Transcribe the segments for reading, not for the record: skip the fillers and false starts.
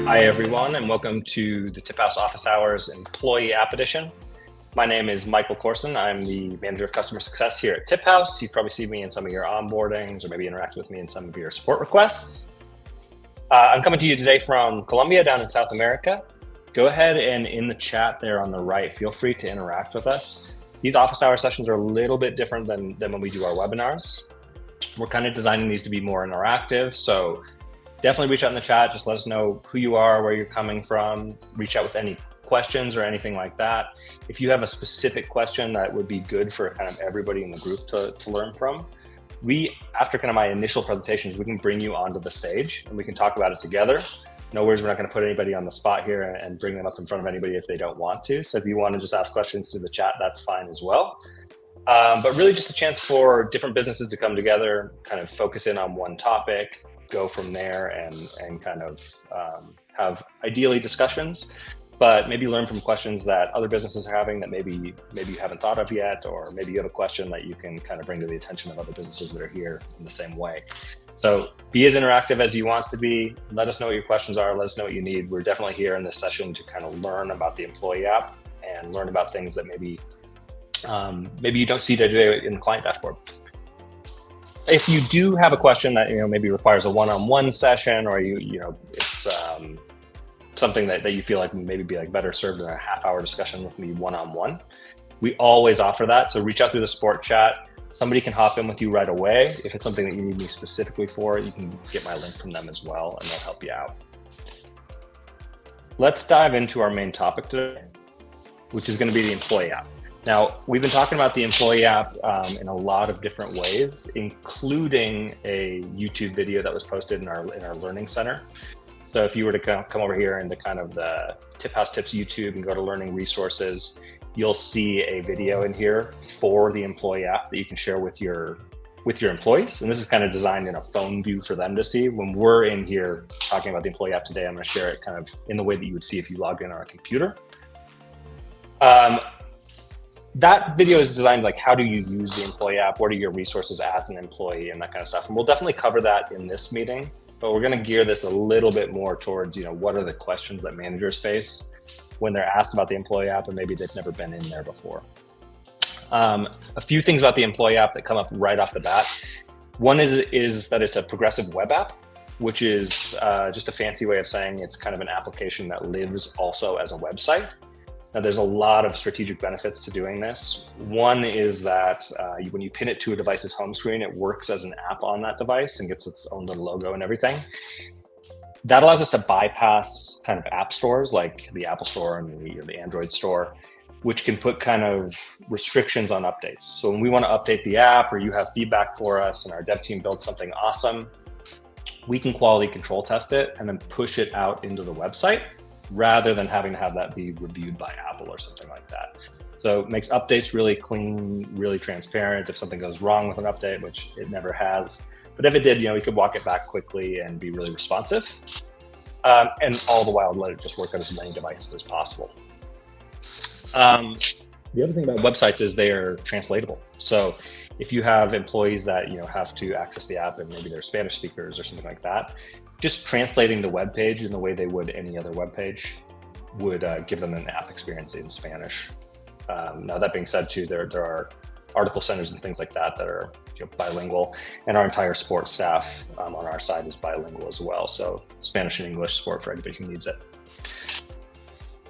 Hi, everyone, and welcome to the TipHaus Office Hours Employee App Edition. My name is Michael Corson. I'm the Manager of Customer Success here at TipHaus. You've probably seen me in some of your onboardings or maybe interacted with me in some of your support requests. I'm coming to you today from Colombia down in South America. Go ahead and in the chat there on the right, feel free to interact with us. These office hour sessions are a little bit different than when we do our webinars. We're kind of designing these to be more interactive. So definitely reach out in the chat. Just let us know who you are, where you're coming from. Reach out with any questions or anything like that. If you have a specific question that would be good for kind of everybody in the group to learn from, after kind of my initial presentations, we can bring you onto the stage and we can talk about it together. No worries, we're not going to put anybody on the spot here and bring them up in front of anybody if they don't want to. So if you want to just ask questions through the chat, that's fine as well. But really just a chance for different businesses to come together, kind of focus in on one topic, go from there and kind of have ideally discussions, but maybe learn from questions that other businesses are having that maybe you haven't thought of yet, or maybe you have a question that you can kind of bring to the attention of other businesses that are here in the same way. So be as interactive as you want to be. Let us know what your questions are. Let us know what you need. We're definitely here in this session to kind of learn about the employee app and learn about things that maybe you don't see today in the client dashboard. If you do have a question that maybe requires a one-on-one session, or it's something that you feel like maybe be better served in a half-hour discussion with me one-on-one, we always offer that. So reach out through the support chat. Somebody can hop in with you right away. If it's something that you need me specifically for, you can get my link from them as well, and they'll help you out. Let's dive into our main topic today, which is going to be the employee app. Now, we've been talking about the employee app in a lot of different ways, including a YouTube video that was posted in our Learning Center. So if you were to come over here into kind of the TipHaus Tips YouTube and go to Learning Resources, you'll see a video in here for the employee app that you can share with your employees. And this is kind of designed in a phone view for them to see. When we're in here talking about the employee app today, I'm going to share it kind of in the way that you would see if you logged in on a computer. That video is designed how do you use the employee app? What are your resources as an employee and that kind of stuff? And we'll definitely cover that in this meeting, but we're going to gear this a little bit more towards, what are the questions that managers face when they're asked about the employee app and maybe they've never been in there before. A few things about the employee app that come up right off the bat. One is that it's a progressive web app, which is just a fancy way of saying it's kind of an application that lives also as a website. Now, there's a lot of strategic benefits to doing this. One is that when you pin it to a device's home screen, it works as an app on that device and gets its own little logo and everything. That allows us to bypass kind of app stores like the Apple Store and the Android Store, which can put kind of restrictions on updates. So when we want to update the app or you have feedback for us and our dev team builds something awesome, we can quality control test it and then push it out into the website, rather than having to have that be reviewed by Apple or something like that. So it makes updates really clean, really transparent. If something goes wrong with an update, which it never has, but if it did, we could walk it back quickly and be really responsive. And all the while let it just work on as many devices as possible. The other thing about websites is they are translatable. So if you have employees that have to access the app and maybe they're Spanish speakers or something like that, just translating the web page in the way they would any other web page would give them an app experience in Spanish. Now, that being said, too, there are article centers and things like that are bilingual, and our entire support staff on our side is bilingual as well. So Spanish and English support for anybody who needs it.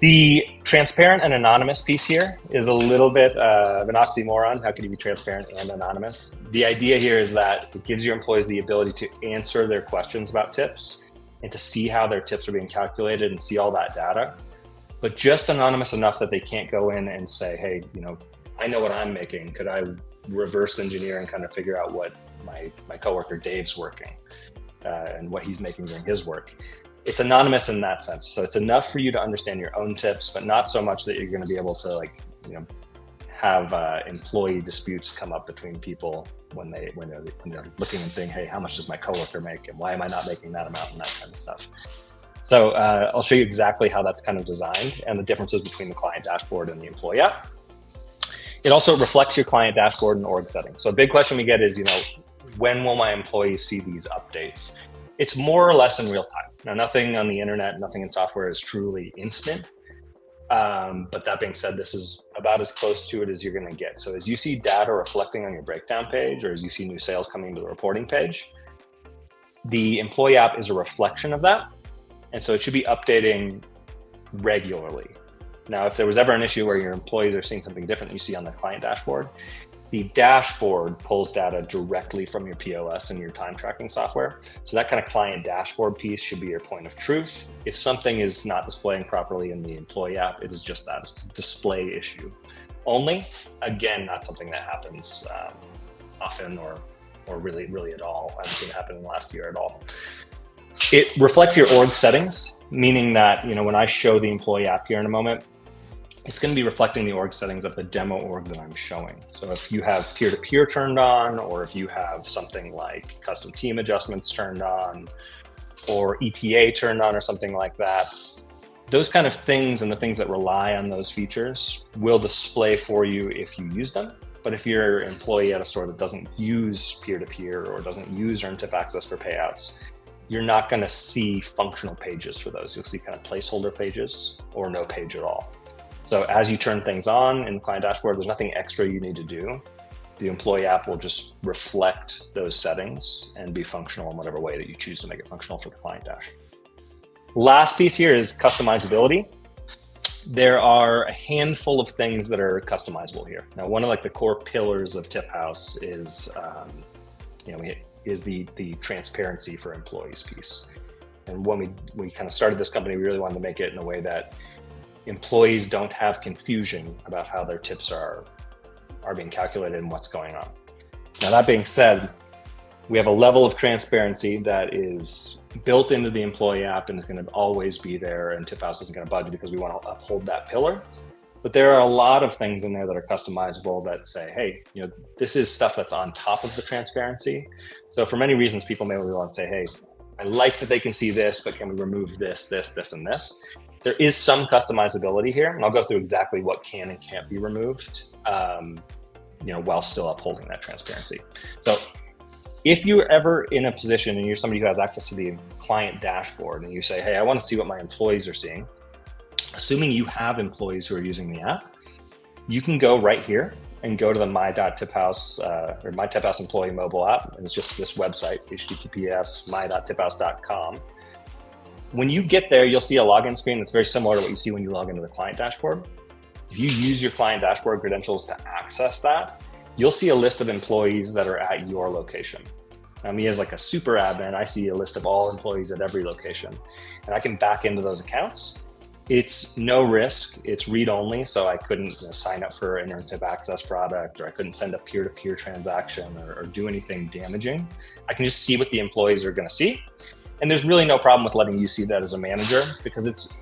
The transparent and anonymous piece here is a little bit of an oxymoron. How can you be transparent and anonymous? The idea here is that it gives your employees the ability to answer their questions about tips and to see how their tips are being calculated and see all that data, but just anonymous enough that they can't go in and say, hey, I know what I'm making. Could I reverse engineer and kind of figure out what my coworker Dave's working and what he's making during his work? It's anonymous in that sense. So it's enough for you to understand your own tips, but not so much that you're going to be able to have employee disputes come up between people when they're looking and saying, hey, how much does my coworker make? And why am I not making that amount and that kind of stuff. So I'll show you exactly how that's kind of designed and the differences between the client dashboard and the employee app. It also reflects your client dashboard and org settings. So a big question we get is, when will my employees see these updates? It's more or less in real time. Now, nothing on the internet, nothing in software is truly instant. But that being said, this is about as close to it as you're going to get. So as you see data reflecting on your breakdown page, or as you see new sales coming to the reporting page, the employee app is a reflection of that. And so it should be updating regularly. Now, if there was ever an issue where your employees are seeing something different than you see on the client dashboard, the dashboard pulls data directly from your POS and your time tracking software. So that kind of client dashboard piece should be your point of truth. If something is not displaying properly in the employee app, it is just that. It's a display issue only. Again, not something that happens often or really at all. I haven't seen it happen in the last year at all. It reflects your org settings, meaning that, when I show the employee app here in a moment, it's going to be reflecting the org settings of the demo org that I'm showing. So if you have peer-to-peer turned on, or if you have something like custom team adjustments turned on, or ETA turned on, or something like that, those kind of things and the things that rely on those features will display for you if you use them. But if you're an employee at a store that doesn't use peer-to-peer or doesn't use earned tip access for payouts, you're not going to see functional pages for those. You'll see kind of placeholder pages or no page at all. So as you turn things on in the client dashboard, there's nothing extra you need to do. The employee app will just reflect those settings and be functional in whatever way that you choose to make it functional for the client dash. Last piece here is customizability. There are a handful of things that are customizable here. Now, one of the core pillars of TipHaus is, the transparency for employees piece. And when we kind of started this company, we really wanted to make it in a way that employees don't have confusion about how their tips are being calculated and what's going on. Now, that being said, we have a level of transparency that is built into the employee app and is going to always be there, and TipHaus isn't going to budge because we want to uphold that pillar. But there are a lot of things in there that are customizable that say, hey, this is stuff that's on top of the transparency. So for many reasons, people may want to say, hey, I like that they can see this, but can we remove this, this, and this? There is some customizability here, and I'll go through exactly what can and can't be removed, while still upholding that transparency. So if you're ever in a position and you're somebody who has access to the client dashboard and you say, hey, I want to see what my employees are seeing, assuming you have employees who are using the app, you can go right here and go to the my.tiphaus or my TipHaus employee mobile app. And it's just this website, https://my.tiphaus.com. When you get there, you'll see a login screen that's very similar to what you see when you log into the client dashboard. If you use your client dashboard credentials to access that, you'll see a list of employees that are at your location. Now, me as a super admin, I see a list of all employees at every location, and I can back into those accounts. It's no risk, it's read-only, so I couldn't sign up for an earned tip access product, or I couldn't send a peer-to-peer transaction or do anything damaging. I can just see what the employees are going to see. And there's really no problem with letting you see that as a manager, because it's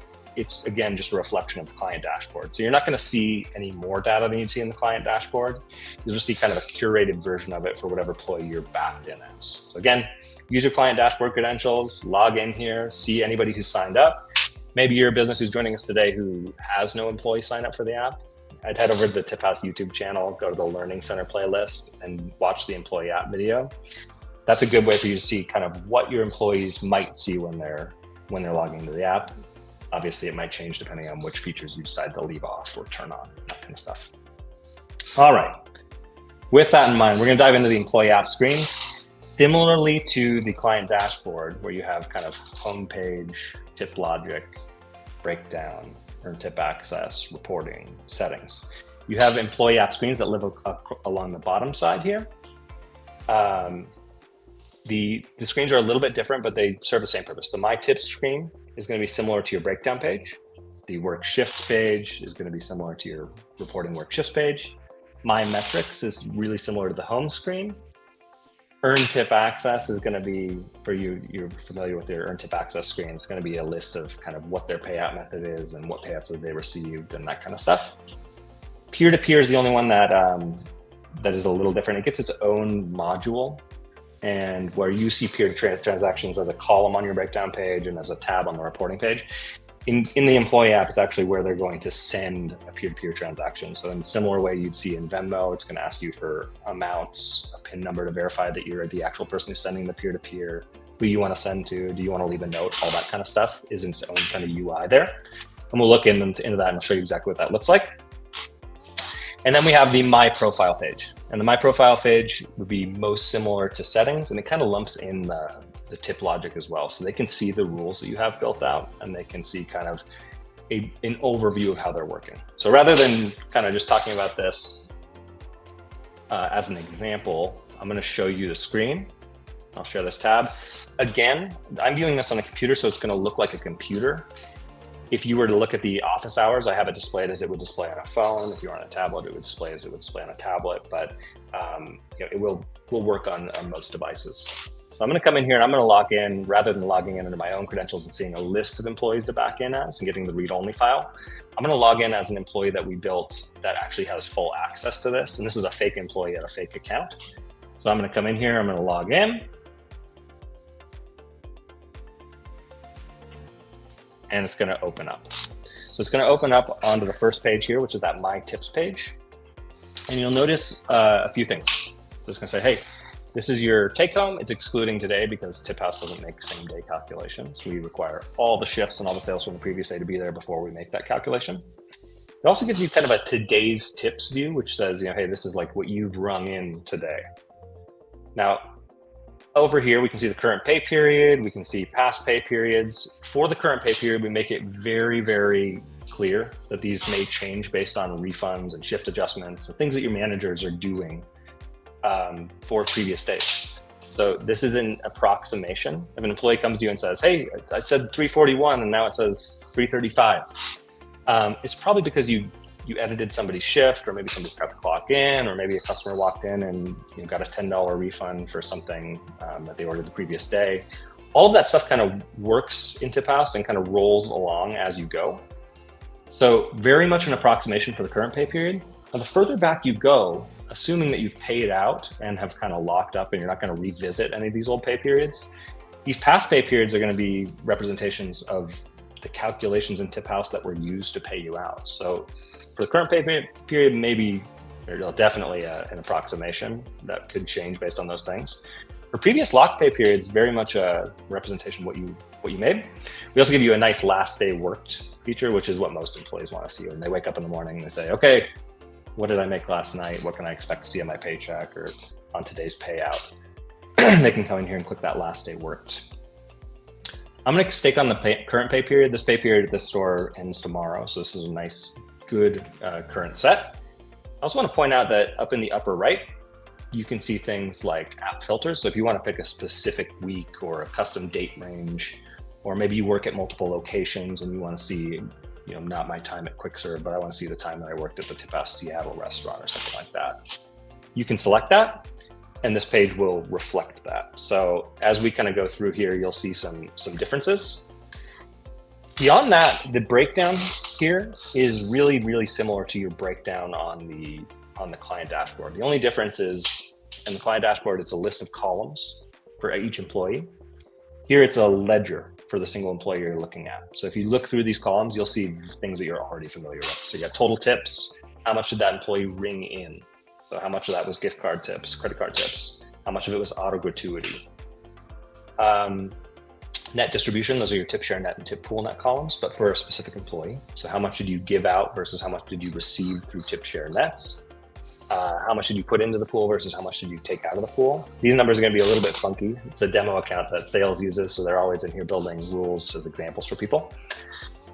again, just a reflection of the client dashboard. So you're not going to see any more data than you'd see in the client dashboard. You'll just see kind of a curated version of it for whatever employee you're backed in as. So again, use your client dashboard credentials, log in here, see anybody who's signed up. Maybe you're a business who's joining us today who has no employee sign up for the app. I'd head over to the TipHaus YouTube channel, go to the Learning Center playlist, and watch the employee app video. That's a good way for you to see kind of what your employees might see when they're logging into the app. Obviously, it might change depending on which features you decide to leave off or turn on, that kind of stuff. All right. With that in mind, we're going to dive into the employee app screen. Similarly to the client dashboard, where you have kind of homepage, tip logic, breakdown, earned tip access, reporting, settings. You have employee app screens that live along the bottom side here. The screens are a little bit different, but they serve the same purpose. The My Tips screen is going to be similar to your breakdown page. The work shift page is going to be similar to your reporting work shifts page. My Metrics is really similar to the home screen. Earned tip access is going to be, for you're familiar with your earned tip access screen, it's going to be a list of kind of what their payout method is and what payouts that they received and that kind of stuff. Peer-to-peer is the only one that is a little different. It gets its own module, and where you see peer transactions as a column on your breakdown page and as a tab on the reporting page. In the employee app, it's actually where they're going to send a peer-to-peer transaction. So in a similar way you'd see in Venmo, it's going to ask you for amounts, a PIN number to verify that you're the actual person who's sending the peer-to-peer, who you want to send to, do you want to leave a note, all that kind of stuff is in its own kind of UI there. And we'll look into that and I'll show you exactly what that looks like. And then we have the My Profile page. And the My Profile page would be most similar to settings, and it kind of lumps in the tip logic as well. So they can see the rules that you have built out, and they can see kind of an overview of how they're working. So rather than kind of just talking about this as an example, I'm going to show you the screen. I'll share this tab. Again, I'm viewing this on a computer, so it's going to look like a computer. If you were to look at the office hours, I have it displayed as it would display on a phone. If you're on a tablet, it would display as it would display on a tablet, but it will work on most devices. So I'm going to come in here and I'm going to log in, rather than logging in into my own credentials and seeing a list of employees to back in as and getting the read-only file. I'm going to log in as an employee that we built that actually has full access to this. And this is a fake employee at a fake account. So I'm going to come in here, I'm going to log in. And it's going to open up. So it's going to open up onto the first page here, which is that My Tips page. And you'll notice a few things. So it's going to say, hey, this is your take home. It's excluding today because TipHaus doesn't make same day calculations. We require all the shifts and all the sales from the previous day to be there before we make that calculation. It also gives you kind of a today's tips view, which says, hey, this is like what you've rung in today. Now, over here, we can see the current pay period. We can see past pay periods. For the current pay period, we make it very, very clear that these may change based on refunds and shift adjustments and things that your managers are doing for previous days. So this is an approximation. If an employee comes to you and says, hey, I said 341 and now it says 335, it's probably because you edited somebody's shift, or maybe somebody forgot to clock in, or maybe a customer walked in and got a $10 refund for something that they ordered the previous day. All of that stuff kind of works in TipHaus and kind of rolls along as you go. So very much an approximation for the current pay period. Now, the further back you go, assuming that you've paid out and have kind of locked up and you're not going to revisit any of these old pay periods, these past pay periods are going to be representations of the calculations in TipHaus that were used to pay you out. So for the current pay period, maybe definitely an approximation that could change based on those things. For previous locked pay periods, very much a representation of what you made. We also give you a nice last day worked feature, which is what most employees want to see. When they wake up in the morning and they say, okay, what did I make last night? What can I expect to see on my paycheck or on today's payout? They can come in here and click that last day worked. I'm going to stake on the current pay period. This pay period at this store ends tomorrow. So this is a nice, good current set. I also want to point out that up in the upper right, you can see things like app filters. So if you want to pick a specific week or a custom date range, or maybe you work at multiple locations and you want to see, not my time at QuickServe, but I want to see the time that I worked at the TipHaus Seattle restaurant or something like that. You can select that, and this page will reflect that. So as we kind of go through here, you'll see some differences. Beyond that, the breakdown here is really, really similar to your breakdown on the client dashboard. The only difference is in the client dashboard, it's a list of columns for each employee. Here it's a ledger for the single employee you're looking at. So if you look through these columns, you'll see things that you're already familiar with. So you got total tips, how much did that employee ring in? So how much of that was gift card tips, credit card tips? How much of it was auto gratuity? Net distribution, those are your tip share net and tip pool net columns, but for a specific employee. So how much did you give out versus how much did you receive through tip share nets? How much did you put into the pool versus how much did you take out of the pool? These numbers are going to be a little bit funky. It's a demo account that sales uses, so they're always in here building rules as examples for people.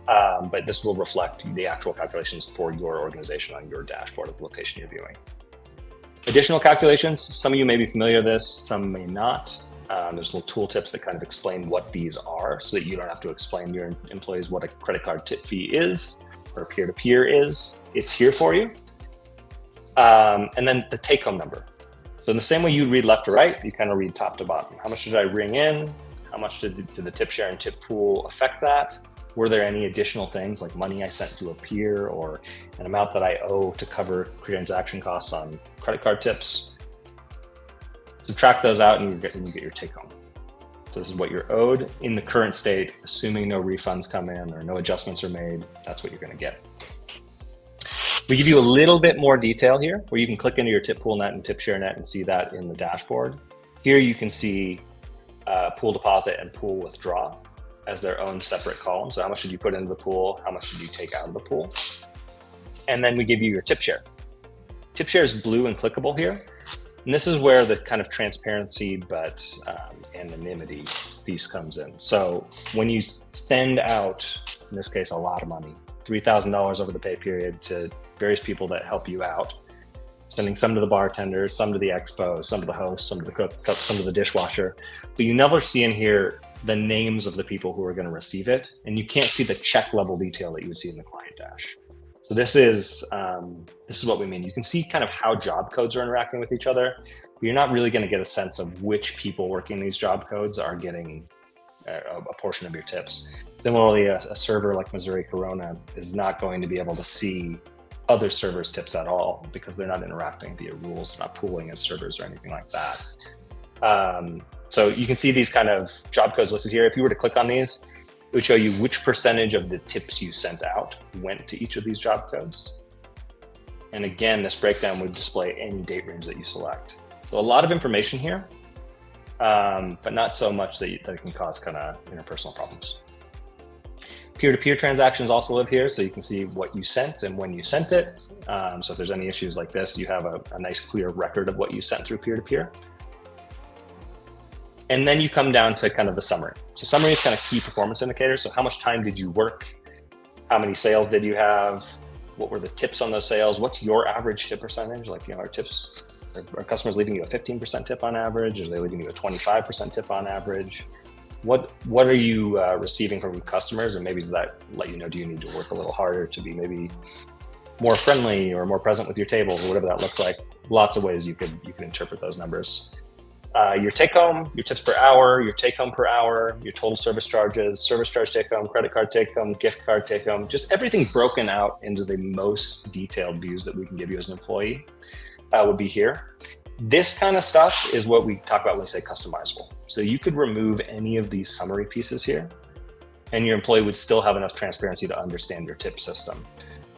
But this will reflect the actual calculations for your organization on your dashboard of the location you're viewing. Additional calculations, some of you may be familiar with this, some may not. There's little tool tips that kind of explain what these are so that you don't have to explain to your employees what a credit card tip fee is or a peer-to-peer is. It's here for you. And then the take-home number. So in the same way you read left to right, you kind of read top to bottom. How much did I ring in? How much did the tip share and tip pool affect that? Were there any additional things like money I sent to a peer or an amount that I owe to cover transaction costs on credit card tips? Subtract those out and you get your take home. So this is what you're owed in the current state, assuming no refunds come in or no adjustments are made. That's what you're going to get. We give you a little bit more detail here where you can click into your tip pool net and tip share net and see that in the dashboard. Here you can see pool deposit and pool withdraw as their own separate column. So how much should you put into the pool? How much should you take out of the pool? And then we give you your tip share. Tip share is blue and clickable here. And this is where the kind of transparency but anonymity piece comes in. So when you send out, in this case, a lot of money, $3,000 over the pay period to various people that help you out, sending some to the bartender, some to the expo, some to the host, some to the cook, some to the dishwasher. But you never see in here the names of the people who are going to receive it. And you can't see the check level detail that you would see in the client dash. So this is what we mean. You can see kind of how job codes are interacting with each other, but you're not really going to get a sense of which people working these job codes are getting a portion of your tips. Similarly, a server like Missouri Corona is not going to be able to see other servers' tips at all because they're not interacting via rules, they're not pooling as servers or anything like that. So you can see these kind of job codes listed here. If you were to click on these, it would show you which percentage of the tips you sent out went to each of these job codes. And again, this breakdown would display any date range that you select. So a lot of information here, but not so much that it can cause kind of interpersonal problems. Peer-to-peer transactions also live here, so you can see what you sent and when you sent it. So if there's any issues like this, you have a nice clear record of what you sent through peer-to-peer. And then you come down to kind of the summary. So summary is kind of key performance indicators. So how much time did you work? How many sales did you have? What were the tips on those sales? What's your average tip percentage? Like, our tips, are customers leaving you a 15% tip on average? Or are they leaving you a 25% tip on average? What are you receiving from customers? And maybe does that let you know, do you need to work a little harder to be maybe more friendly or more present with your tables or whatever that looks like? Lots of ways you could interpret those numbers. Your take home, your tips per hour, your take home per hour, your total service charges, service charge take home, credit card take home, gift card take home, just everything broken out into the most detailed views that we can give you as an employee would be here. This kind of stuff is what we talk about when we say customizable. So you could remove any of these summary pieces here and your employee would still have enough transparency to understand your tip system.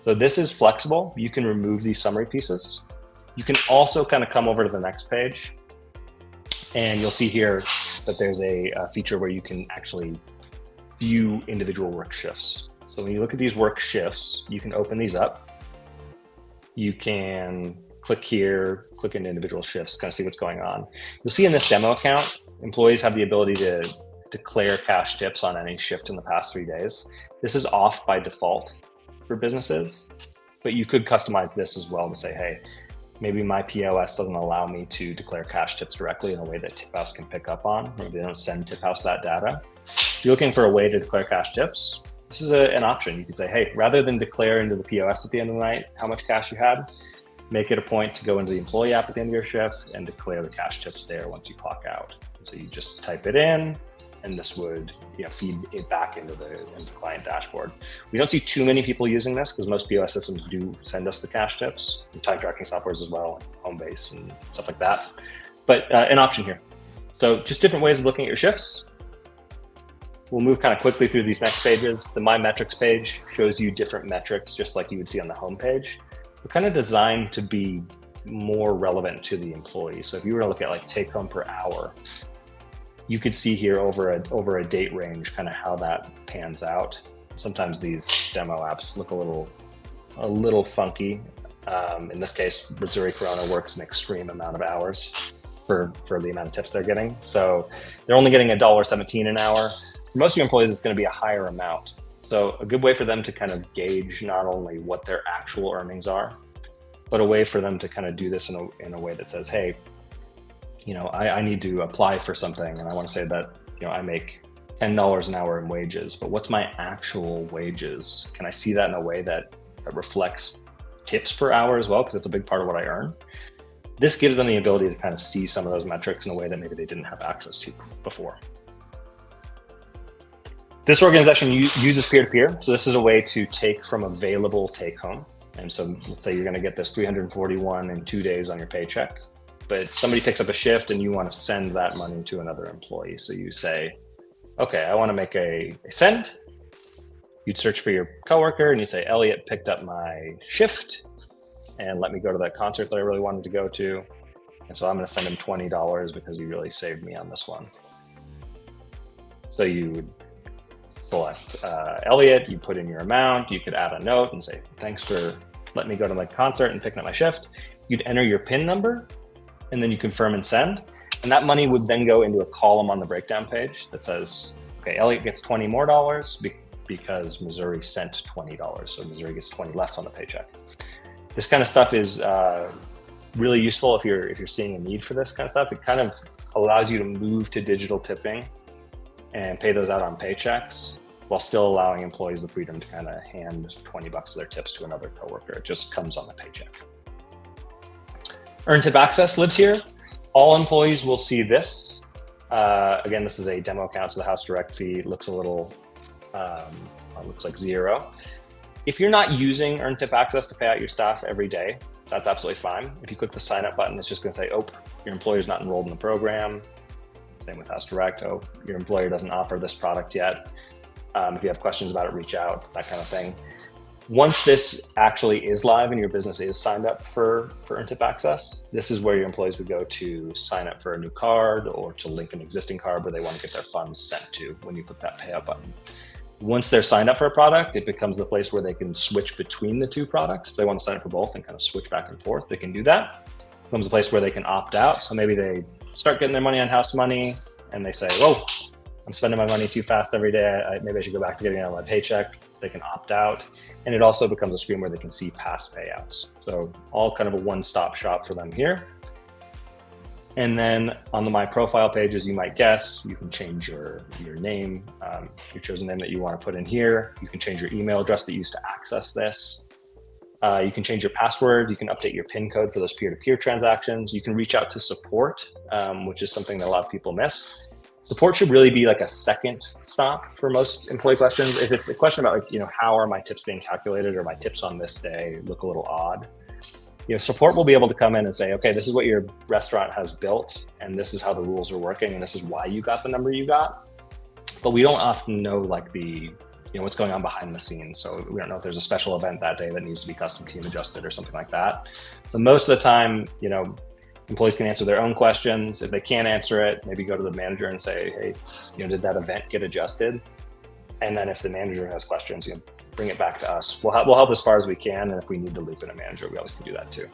So this is flexible. You can remove these summary pieces. You can also kind of come over to the next page and you'll see here that there's a feature where you can actually view individual work shifts. So when you look at these work shifts, you can open these up. You can click here, click into individual shifts, kind of see what's going on. You'll see in this demo account, employees have the ability to declare cash tips on any shift in the past 3 days. This is off by default for businesses, but you could customize this as well to say, hey, maybe my POS doesn't allow me to declare cash tips directly in a way that TipHaus can pick up on, or they don't send TipHaus that data. If you're looking for a way to declare cash tips, this is an option. You can say, hey, rather than declare into the POS at the end of the night how much cash you had, make it a point to go into the employee app at the end of your shift and declare the cash tips there once you clock out. So you just type it in, and this would feed it back into the client dashboard. We don't see too many people using this because most POS systems do send us the cash tips, and time tracking softwares as well, Homebase and stuff like that. But an option here. So just different ways of looking at your shifts. We'll move kind of quickly through these next pages. The My Metrics page shows you different metrics, just like you would see on the home page. We're kind of designed to be more relevant to the employee. So if you were to look at like take home per hour, you could see here over a date range kind of how that pans out. Sometimes these demo apps look a little funky. In this case, Missouri Corona works an extreme amount of hours for the amount of tips they're getting. So they're only getting $1.17 an hour. For most of your employees, it's going to be a higher amount. So a good way for them to kind of gauge not only what their actual earnings are, but a way for them to kind of do this in a way that says, hey, I need to apply for something and I want to say that, I make $10 an hour in wages, but what's my actual wages? Can I see that in a way that reflects tips per hour as well? Because it's a big part of what I earn. This gives them the ability to kind of see some of those metrics in a way that maybe they didn't have access to before. This organization uses peer-to-peer. So this is a way to take from available take home. And so let's say you're going to get this 341 in 2 days on your paycheck, but somebody picks up a shift and you want to send that money to another employee. So you say, okay, I want to make a send. You'd search for your coworker and you say, Elliot picked up my shift and let me go to that concert that I really wanted to go to. And so I'm going to send him $20 because he really saved me on this one. So you would select Elliot, you put in your amount, you could add a note and say, thanks for letting me go to my concert and picking up my shift. You'd enter your PIN number, and then you confirm and send. And that money would then go into a column on the breakdown page that says, okay, Elliot gets $20 more because Missouri sent $20. So Missouri gets 20 less on the paycheck. This kind of stuff is really useful if you're seeing a need for this kind of stuff. It kind of allows you to move to digital tipping and pay those out on paychecks while still allowing employees the freedom to kind of hand $20 of their tips to another coworker. It just comes on the paycheck. Earn Tip Access lives here. All employees will see this. Again, this is a demo account, so the House Direct fee looks a little, looks like zero. If you're not using Earn Tip Access to pay out your staff every day, that's absolutely fine. If you click the sign up button, it's just gonna say, oh, your employer's not enrolled in the program. Same with House Direct, oh, your employer doesn't offer this product yet. If you have questions about it, reach out, that kind of thing. Once this actually is live and your business is signed up for Earn Tip Access, this is where your employees would go to sign up for a new card or to link an existing card where they want to get their funds sent to when you click that payout button. Once they're signed up for a product, it becomes the place where they can switch between the two products. If they want to sign up for both and kind of switch back and forth, they can do that. It becomes a place where they can opt out. So maybe they start getting their money on house money and they say, whoa, I'm spending my money too fast every day. Maybe I should go back to getting it on my paycheck. They can opt out. And it also becomes a screen where they can see past payouts. So all kind of a one-stop shop for them here. And then on the My Profile page, as you might guess, you can change your name, your chosen name that you want to put in here. You can change your email address that you use to access this. You can change your password. You can update your PIN code for those peer-to-peer transactions. You can reach out to support, which is something that a lot of people miss. Support should really be like a second stop for most employee questions. If it's a question about like, how are my tips being calculated or my tips on this day look a little odd, support will be able to come in and say, okay, this is what your restaurant has built and this is how the rules are working and this is why you got the number you got. But we don't often know like what's going on behind the scenes. So we don't know if there's a special event that day that needs to be custom team adjusted or something like that. But most of the time, employees can answer their own questions. If they can't answer it, maybe go to the manager and say, hey, did that event get adjusted? And then if the manager has questions, bring it back to us. We'll help as far as we can. And if we need to loop in a manager, we always can do that too.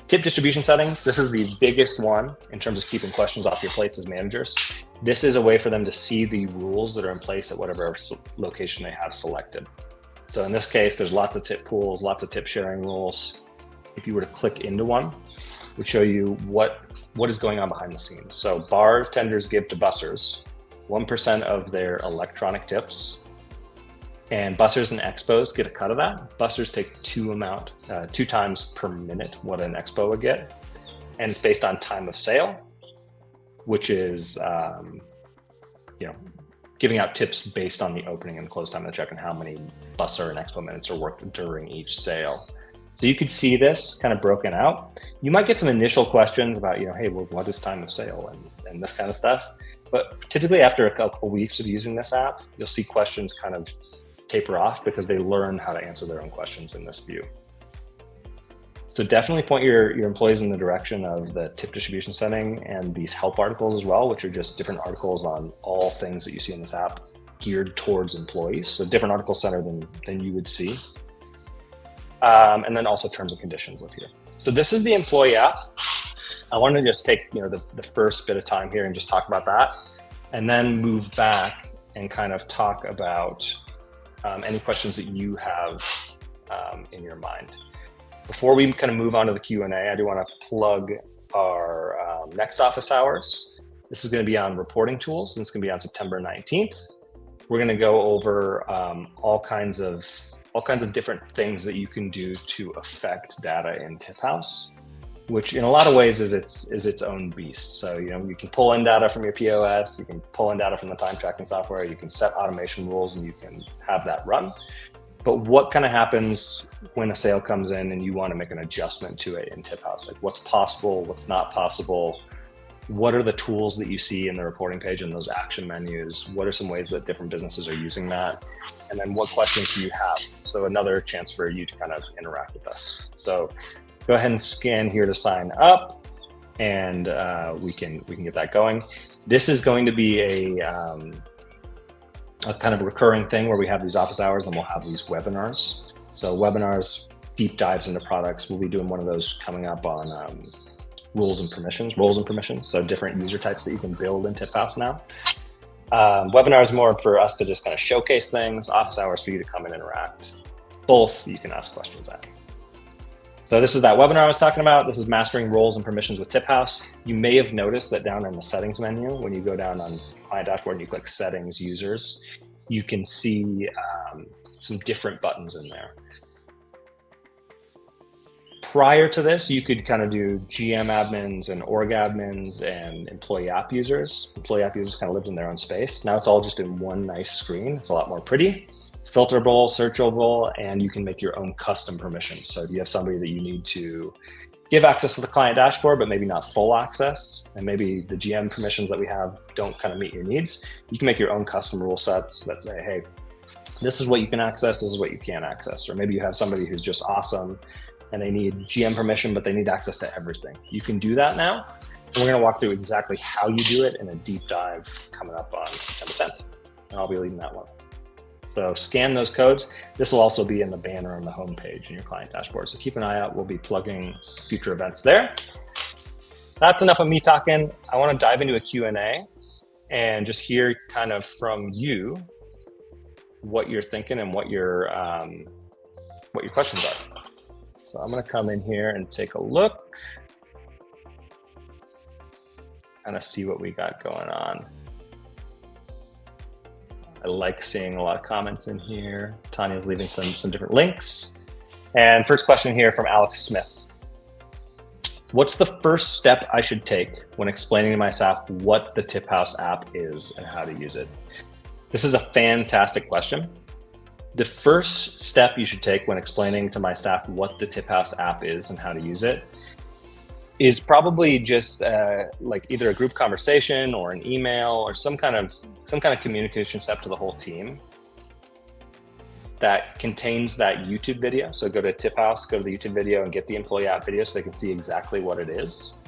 Tip distribution settings. This is the biggest one in terms of keeping questions off your plates as managers. This is a way for them to see the rules that are in place at whatever location they have selected. So in this case, there's lots of tip pools, lots of tip sharing rules. If you were to click into one, it would show you what is going on behind the scenes. So bartenders give to bussers 1% of their electronic tips, and bussers and expos get a cut of that. Bussers take 2 times per minute what an expo would get, and it's based on time of sale, which is giving out tips based on the opening and close time of the check and how many busser and expo minutes are worked during each sale. So you could see this kind of broken out. You might get some initial questions about, hey, well, what is time of sale and this kind of stuff. But typically after a couple of weeks of using this app, you'll see questions kind of taper off because they learn how to answer their own questions in this view. So definitely point your employees in the direction of the tip distribution setting and these help articles as well, which are just different articles on all things that you see in this app geared towards employees. So different article center than you would see. And then also terms and conditions live here. So this is the employee app. I want to just take the first bit of time here and just talk about that, and then move back and kind of talk about any questions that you have in your mind. Before we kind of move on to the Q&A, I do want to plug our next office hours. This is going to be on reporting tools, and it's going to be on September 19th. We're going to go over all kinds of different things that you can do to affect data in TipHaus, which in a lot of ways is its own beast. So you can pull in data from your POS, you can pull in data from the time tracking software, you can set automation rules, and you can have that run. But what kind of happens when a sale comes in and you want to make an adjustment to it in TipHaus? Like what's possible, what's not possible? What are the tools that you see in the reporting page and those action menus? What are some ways that different businesses are using that? And then what questions do you have? So another chance for you to kind of interact with us. So go ahead and scan here to sign up. and we can get that going. This is going to be a kind of recurring thing where we have these office hours and we'll have these webinars. So webinars, deep dives into products. We'll be doing one of those coming up on roles and permissions. So different user types that you can build in TipHaus now. Webinars more for us to just kind of showcase things. Office hours for you to come and interact. Both you can ask questions at. So this is that webinar I was talking about. This is mastering roles and permissions with TipHaus. You may have noticed that down in the settings menu, when you go down on client dashboard and you click settings users, you can see some different buttons in there. Prior to this, you could kind of do GM admins and org admins and employee app users. Employee app users kind of lived in their own space. Now it's all just in one nice screen. It's a lot more pretty. It's filterable, searchable, and you can make your own custom permissions. So if you have somebody that you need to give access to the client dashboard, but maybe not full access, and maybe the GM permissions that we have don't kind of meet your needs, you can make your own custom rule sets that say, hey, this is what you can access, this is what you can't access. Or maybe you have somebody who's just awesome and they need GM permission, but they need access to everything. You can do that now. And we're gonna walk through exactly how you do it in a deep dive coming up on September 10th. And I'll be leading that one. So scan those codes. This will also be in the banner on the homepage in your client dashboard. So keep an eye out. We'll be plugging future events there. That's enough of me talking. I want to dive into a Q&A and just hear kind of from you what you're thinking and what your questions are. So I'm going to come in here and take a look, kind of see what we got going on. I like seeing a lot of comments in here. Tanya's leaving some different links. And first question here from Alex Smith. What's the first step I should take when explaining to my staff what the TipHaus app is and how to use it? This is a fantastic question. The first step you should take when explaining to my staff what the TipHaus app is and how to use it is probably just like either a group conversation or an email or some kind of communication step to the whole team that contains that YouTube video. So go to TipHaus, go to the YouTube video and get the employee app video so they can see exactly what it is.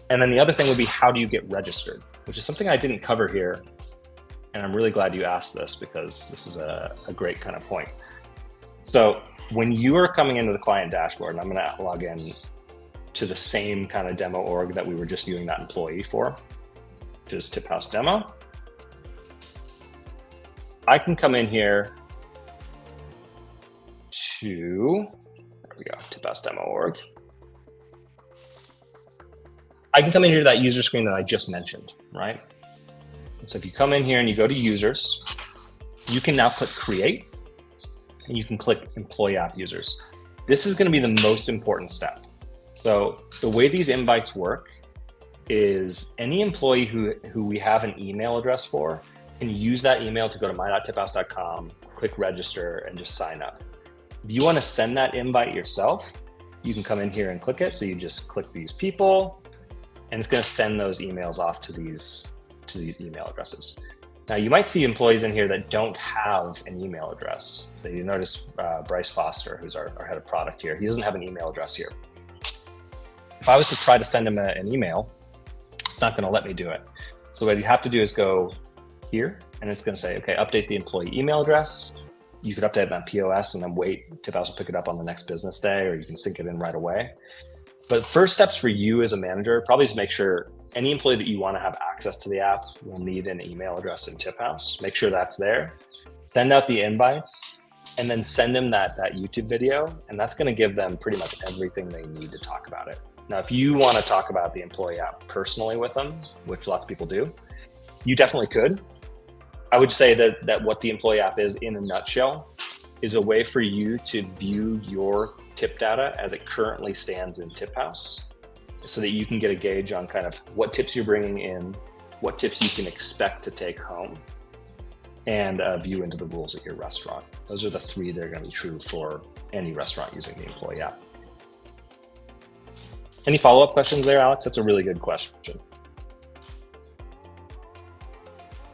And then the other thing would be, how do you get registered? Which is something I didn't cover here. And I'm really glad you asked this because this is a great kind of point. So when you are coming into the client dashboard, and I'm gonna log in to the same kind of demo org that we were just viewing that employee for, which is TipHaus demo. I can come in here to, there we go, TipHaus demo org. I can come in here to that user screen that I just mentioned, right? And so if you come in here and you go to users, you can now click create and you can click employee app users. This is going to be the most important step. So the way these invites work is any employee who we have an email address for can use that email to go to my.tiphaus.com, click register, and just sign up. If you want to send that invite yourself, you can come in here and click it. So you just click these people, and it's going to send those emails off to these email addresses. Now you might see employees in here that don't have an email address. So you notice Bryce Foster, who's our head of product here, he doesn't have an email address here. If I was to try to send him an email, it's not going to let me do it. So what you have to do is go here, and it's going to say, okay, update the employee email address. You could update it on POS and then wait. TipHaus will pick it up on the next business day, or you can sync it in right away. But first steps for you as a manager, probably is make sure any employee that you want to have access to the app will need an email address in TipHaus. Make sure that's there. Send out the invites, and then send them that YouTube video, and that's going to give them pretty much everything they need to talk about it. Now, if you want to talk about the employee app personally with them, which lots of people do, you definitely could. I would say that what the employee app is, in a nutshell, is a way for you to view your tip data as it currently stands in TipHaus, so that you can get a gauge on kind of what tips you're bringing in, what tips you can expect to take home, and a view into the rules at your restaurant. Those are the three that are going to be true for any restaurant using the employee app. Any follow-up questions there, Alex? That's a really good question.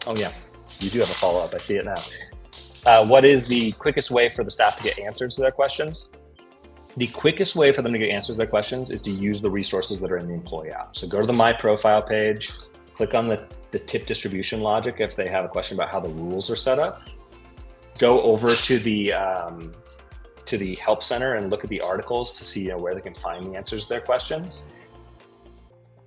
Oh yeah, you do have a follow-up. I see it now. What is the quickest way for the staff to get answers to their questions? The quickest way for them to get answers to their questions is to use the resources that are in the employee app. So go to the My Profile page, click on the tip distribution logic if they have a question about how the rules are set up. Go over to the Help Center and look at the articles to see where they can find the answers to their questions.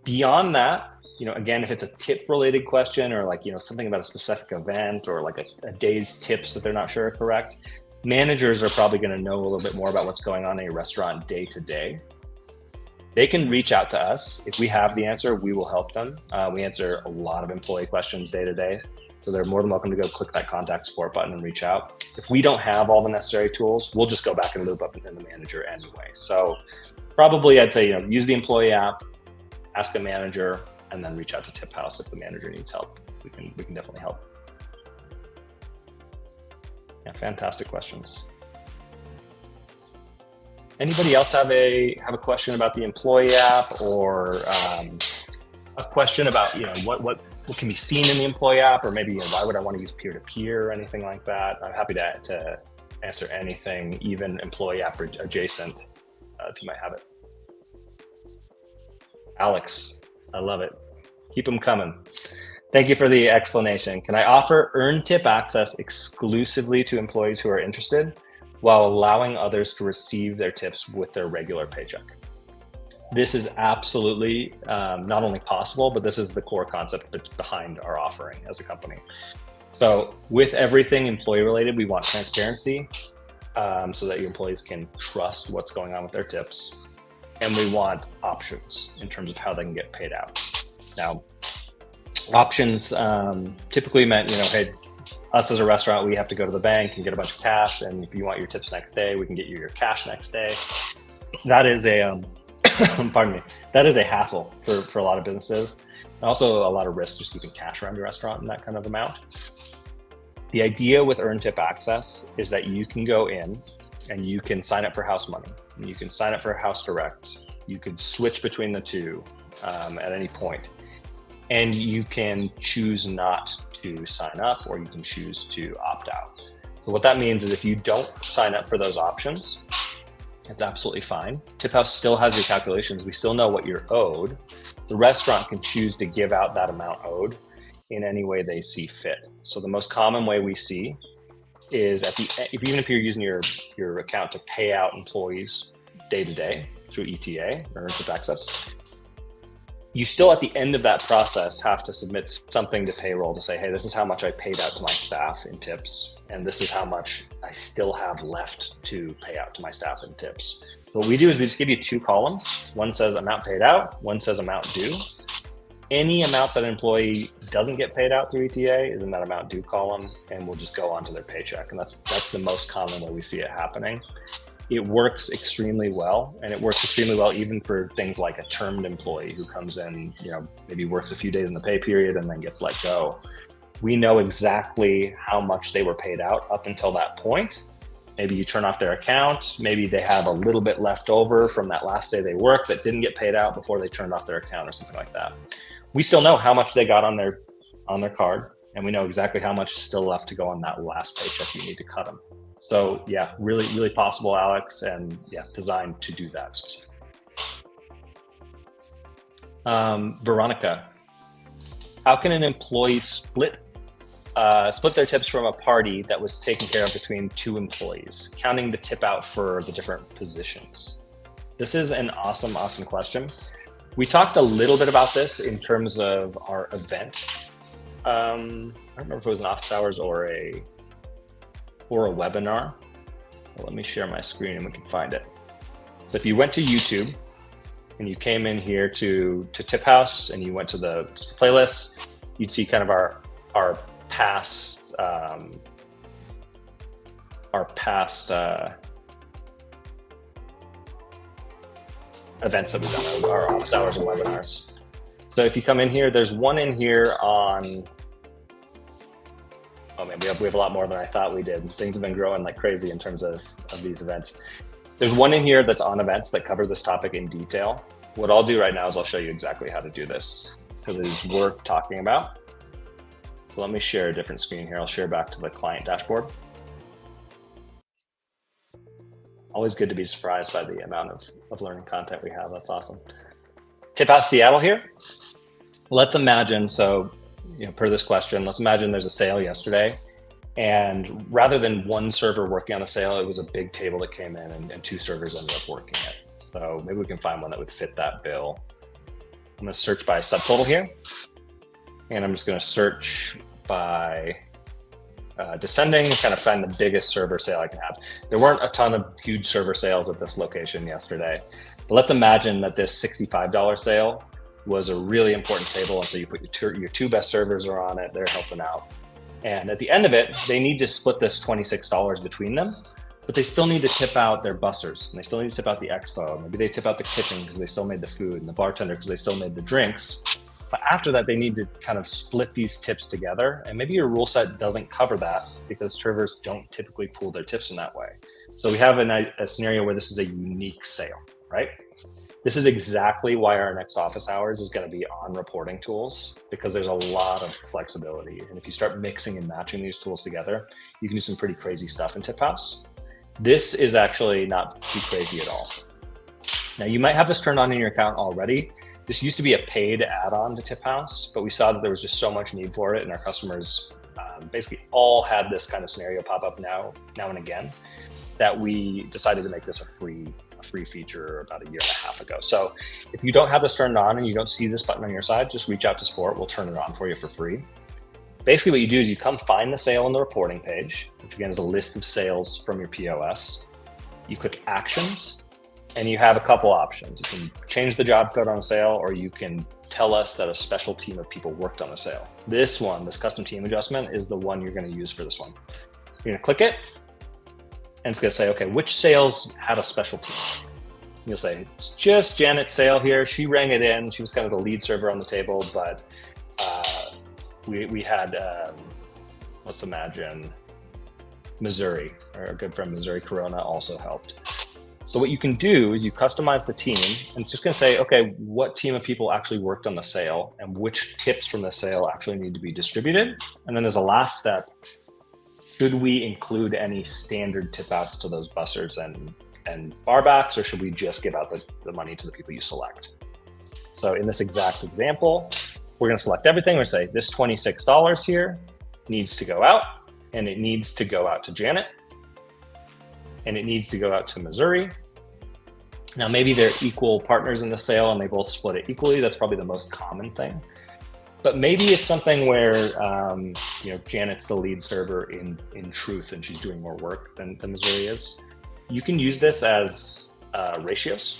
Beyond that, again, if it's a tip related question or like, something about a specific event or like a day's tips that they're not sure are correct, managers are probably going to know a little bit more about what's going on in a restaurant day to day. They can reach out to us. If we have the answer, we will help them. We answer a lot of employee questions day to day. So they're more than welcome to go click that contact support button and reach out. If we don't have all the necessary tools, we'll just go back and loop up in the manager anyway. So probably I'd say, use the employee app, ask a manager, and then reach out to TipHaus if the manager needs help. We can definitely help. Yeah, fantastic questions. Anybody else have a question about the employee app or a question about what can be seen in the employee app, or maybe why would I want to use peer-to-peer or anything like that? I'm happy to answer anything, even employee app adjacent, if you might have it. Alex, I love it. Keep them coming. Thank you for the explanation. Can I offer earned tip access exclusively to employees who are interested while allowing others to receive their tips with their regular paycheck? This is absolutely not only possible, but this is the core concept behind our offering as a company. So with everything employee related, we want transparency so that your employees can trust what's going on with their tips. And we want options in terms of how they can get paid out. Now, options typically meant, hey, us as a restaurant, we have to go to the bank and get a bunch of cash. And if you want your tips next day, we can get you your cash next day. That is a, pardon me, that is a hassle for a lot of businesses. And also a lot of risk just keeping cash around your restaurant in that kind of amount. The idea with Earn Tip Access is that you can go in and you can sign up for House Money. And you can sign up for House Direct. You could switch between the two at any point. And you can choose not to sign up, or you can choose to opt out. So what that means is if you don't sign up for those options, it's absolutely fine. TipHaus still has your calculations. We still know what you're owed. The restaurant can choose to give out that amount owed in any way they see fit. So the most common way we see is even if you're using your account to pay out employees day to day through ETA or Tip Access, you still at the end of that process have to submit something to payroll to say, hey, this is how much I paid out to my staff in tips, and this is how much I still have left to pay out to my staff in tips. So what we do is we just give you two columns. One says amount paid out, one says amount due. Any amount that an employee doesn't get paid out through ETA is in that amount due column, and we'll just go onto their paycheck. And that's the most common way we see it happening. It works extremely well, and it works extremely well even for things like a termed employee who comes in, maybe works a few days in the pay period and then gets let go. We know exactly how much they were paid out up until that point. Maybe you turn off their account. Maybe they have a little bit left over from that last day they worked that didn't get paid out before they turned off their account or something like that. We still know how much they got on their card, and we know exactly how much is still left to go on that last paycheck you need to cut them. So yeah, really, really possible, Alex, and yeah, designed to do that specifically. Veronica, how can an employee split their tips from a party that was taken care of between two employees, counting the tip out for the different positions? This is an awesome, awesome question. We talked a little bit about this in terms of our event. I don't remember if it was an office hours or a webinar. Well, let me share my screen and we can find it. So if you went to YouTube and you came in here to TipHaus and you went to the playlist, you'd see kind of our past events that we've done, our office hours and webinars. So if you come in here, there's one in here on, oh man, we have a lot more than I thought we did. Things have been growing like crazy in terms of these events. There's one in here that's on events that cover this topic in detail. What I'll do right now is I'll show you exactly how to do this because it is worth talking about. So let me share a different screen here. I'll share back to the client dashboard. Always good to be surprised by the amount of learning content we have. That's awesome. TipHaus Seattle here. Let's imagine, so per this question, let's imagine there's a sale yesterday, and rather than one server working on a sale, it was a big table that came in and 2 servers ended up working it. So maybe we can find one that would fit that bill. I'm going to search by subtotal here, and I'm just going to search by descending and kind of find the biggest server sale I can have. There weren't a ton of huge server sales at this location yesterday, but let's imagine that this $65 sale was a really important table, and so you put your 2 best servers are on it, they're helping out. And at the end of it, they need to split this $26 between them, but they still need to tip out their bussers, and they still need to tip out the expo. Maybe they tip out the kitchen because they still made the food, and the bartender because they still made the drinks. But after that, they need to kind of split these tips together. And maybe your rule set doesn't cover that because servers don't typically pool their tips in that way. So we have a scenario where this is a unique sale, right? This is exactly why our next office hours is going to be on reporting tools, because there's a lot of flexibility. And if you start mixing and matching these tools together, you can do some pretty crazy stuff in TipHaus. This is actually not too crazy at all. Now, you might have this turned on in your account already. This used to be a paid add-on to TipHaus, but we saw that there was just so much need for it, and our customers basically all had this kind of scenario pop up now and again, that we decided to make this a free feature about a year and a half ago. So if you don't have this turned on and you don't see this button on your side, just reach out to support. We'll turn it on for you for free. Basically, what you do is you come find the sale on the reporting page, which again is a list of sales from your POS. You click Actions, and you have a couple options. You can change the job code on a sale, or you can tell us that a special team of people worked on the sale. This custom team adjustment, is the one you're going to use for this one. You're going to click it, and it's going to say, okay, which sales had a special team? You'll say, it's just Janet's sale here. She rang it in. She was kind of the lead server on the table, but we had, let's imagine, Missouri, our good friend Missouri Corona also helped. So what you can do is you customize the team, and it's just going to say, okay, what team of people actually worked on the sale and which tips from the sale actually need to be distributed. And then as a last step, should we include any standard tip outs to those bussers and barbacks, or should we just give out the money to the people you select? So in this exact example, we're going to select everything. We're going to say this $26 here needs to go out, and it needs to go out to Janet, and it needs to go out to Missouri. Now, maybe they're equal partners in the sale and they both split it equally. That's probably the most common thing. But maybe it's something where Janet's the lead server in truth, and she's doing more work than Missouri is. You can use this as ratios,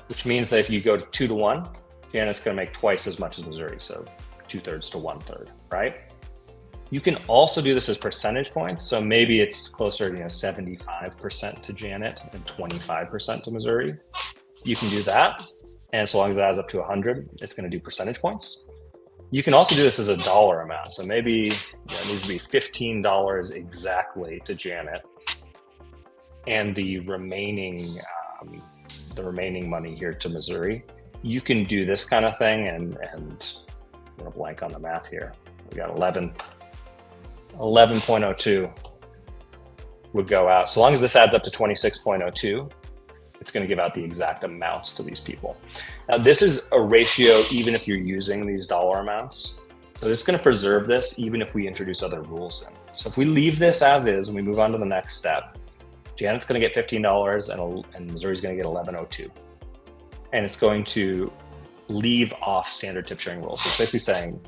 which means that if you go to 2 to 1, Janet's going to make twice as much as Missouri, so 2/3 to 1/3, right? You can also do this as percentage points. So maybe it's closer to 75% to Janet and 25% to Missouri. You can do that. And so long as it adds up to 100, it's going to do percentage points. You can also do this as a dollar amount. So maybe it needs to be $15 exactly to Janet, and the remaining money here to Missouri. You can do this kind of thing, and I'm going to blank on the math here. We got 11.02 would go out. So long as this adds up to 26.02, it's going to give out the exact amounts to these people. Now, this is a ratio even if you're using these dollar amounts. So this is going to preserve this even if we introduce other rules in. So if we leave this as is and we move on to the next step, Janet's going to get $15 and Missouri's going to get 11.02. And it's going to leave off standard tip sharing rules. So it's basically saying,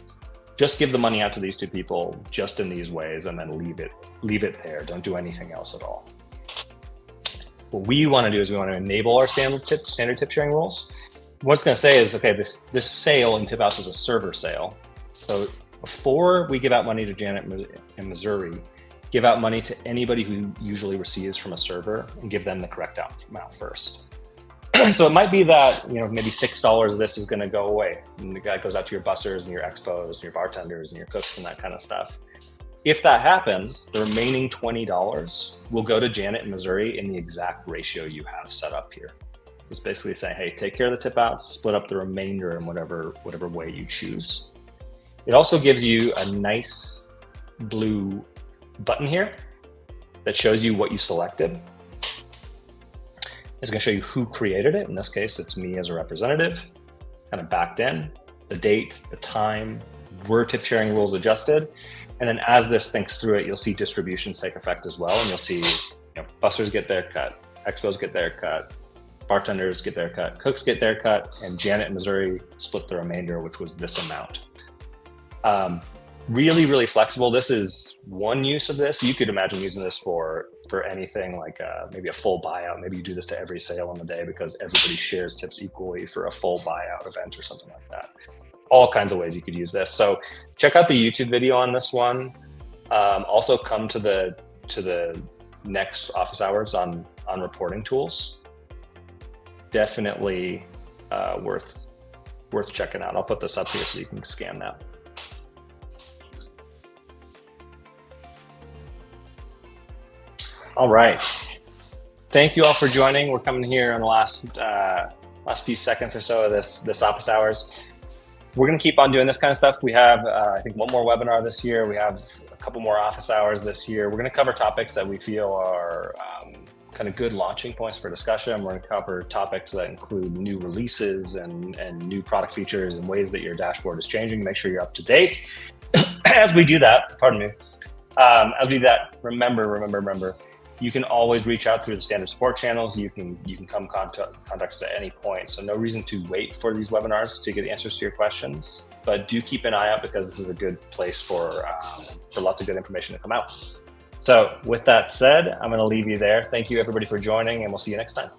just give the money out to these 2 people just in these ways, and then leave it there. Don't do anything else at all. What we want to do is we want to enable our standard tip sharing rules. What it's going to say is, okay, this sale in TipHaus is a server sale. So before we give out money to Janet in Missouri, give out money to anybody who usually receives from a server and give them the correct amount first. So it might be that, maybe $6 of this is going to go away. And the guy goes out to your bussers and your expos and your bartenders and your cooks and that kind of stuff. If that happens, the remaining $20 will go to Janet in Missouri in the exact ratio you have set up here. It's basically saying, hey, take care of the tip outs, split up the remainder in whatever way you choose. It also gives you a nice blue button here that shows you what you selected. It's going to show you who created it. In this case, it's me as a representative, kind of backed in, the date, the time, were tip sharing rules adjusted. And then as this thinks through it, you'll see distributions take effect as well. And you'll see, bussers get their cut, expos get their cut, bartenders get their cut, cooks get their cut, and Janet in Missouri split the remainder, which was this amount. Really, really flexible. This is one use of this. You could imagine using this for anything like maybe a full buyout. Maybe you do this to every sale on the day because everybody shares tips equally for a full buyout event or something like that. All kinds of ways you could use this. So check out the YouTube video on this one. Also come to the next office hours on reporting tools. Definitely worth checking out. I'll put this up here so you can scan that. All right. Thank you all for joining. We're coming here in the last few seconds or so of this office hours. We're going to keep on doing this kind of stuff. We have, I think, one more webinar this year. We have a couple more office hours this year. We're going to cover topics that we feel are kind of good launching points for discussion. We're going to cover topics that include new releases and new product features and ways that your dashboard is changing. Make sure you're up to date. As we do that, pardon me, as we do that, remember, you can always reach out through the standard support channels. You can come contact us at any point. So no reason to wait for these webinars to get answers to your questions, but do keep an eye out because this is a good place for lots of good information to come out. So with that said, I'm going to leave you there. Thank you everybody for joining, and we'll see you next time.